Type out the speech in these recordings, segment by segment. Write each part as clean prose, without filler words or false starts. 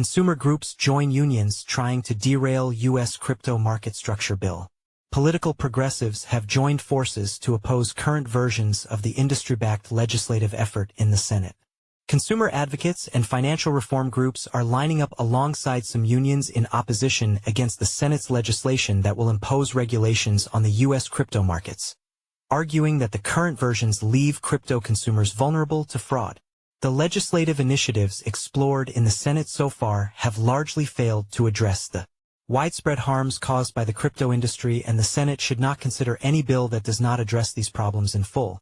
Consumer groups join unions trying to derail U.S. crypto market structure bill. Political progressives have joined forces to oppose current versions of the industry-backed legislative effort in the Senate. Consumer advocates and financial reform groups are lining up alongside some unions in opposition against the Senate's legislation that will impose regulations on the U.S. crypto markets, arguing that the current versions leave crypto consumers vulnerable to fraud. The legislative initiatives explored in the Senate so far have largely failed to address the widespread harms caused by the crypto industry, and the Senate should not consider any bill that does not address these problems in full,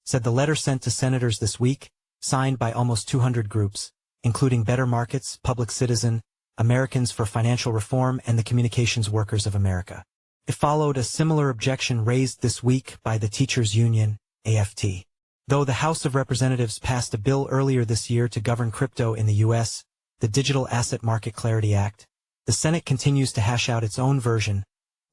said the letter sent to senators this week, signed by almost 200 groups, including Better Markets, Public Citizen, Americans for Financial Reform, and the Communications Workers of America. It followed a similar objection raised this week by the Teachers Union, AFT. Though the House of Representatives passed a bill earlier this year to govern crypto in the U.S., the Digital Asset Market Clarity Act, the Senate continues to hash out its own version,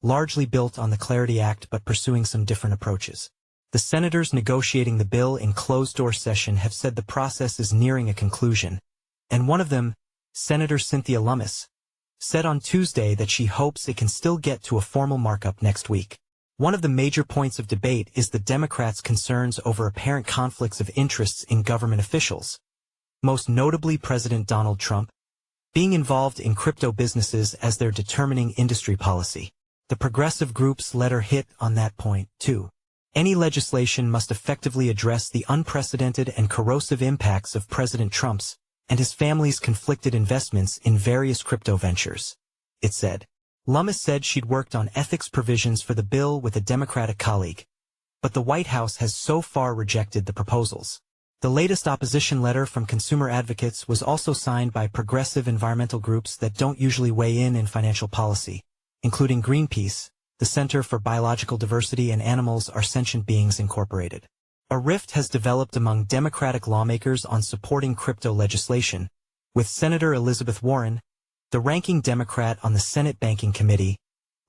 largely built on the Clarity Act but pursuing some different approaches. The senators negotiating the bill in closed-door session have said the process is nearing a conclusion, and one of them, Senator Cynthia Lummis, said on Tuesday that she hopes it can still get to a formal markup next week. One of the major points of debate is the Democrats' concerns over apparent conflicts of interests in government officials, most notably President Donald Trump, being involved in crypto businesses as they're determining industry policy. The progressive group's letter hit on that point, too. Any legislation must effectively address the unprecedented and corrosive impacts of President Trump's and his family's conflicted investments in various crypto ventures, it said. Lummis said she'd worked on ethics provisions for the bill with a Democratic colleague, but the White House has so far rejected the proposals. The latest opposition letter from consumer advocates was also signed by progressive environmental groups that don't usually weigh in financial policy, including Greenpeace, the Center for Biological Diversity, and Animals Are Sentient Beings Incorporated. A rift has developed among Democratic lawmakers on supporting crypto legislation, with Senator Elizabeth Warren, the ranking Democrat on the Senate Banking Committee,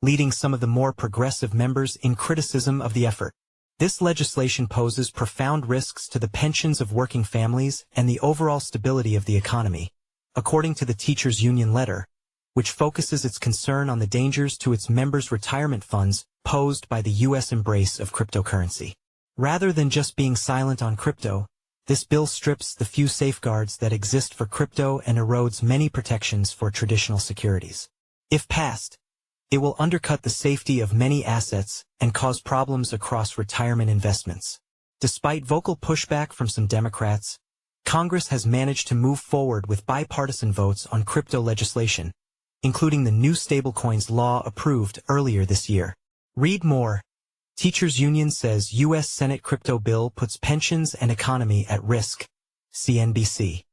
leading some of the more progressive members in criticism of the effort. This legislation poses profound risks to the pensions of working families and the overall stability of the economy, according to the Teachers Union letter, which focuses its concern on the dangers to its members' retirement funds posed by the U.S. embrace of cryptocurrency. Rather than just being silent on crypto, this bill strips the few safeguards that exist for crypto and erodes many protections for traditional securities. If passed, it will undercut the safety of many assets and cause problems across retirement investments. Despite vocal pushback from some Democrats, Congress has managed to move forward with bipartisan votes on crypto legislation, including the new stablecoins law approved earlier this year. Read more. Teachers Union says U.S. Senate crypto bill puts pensions and economy at risk. CNBC.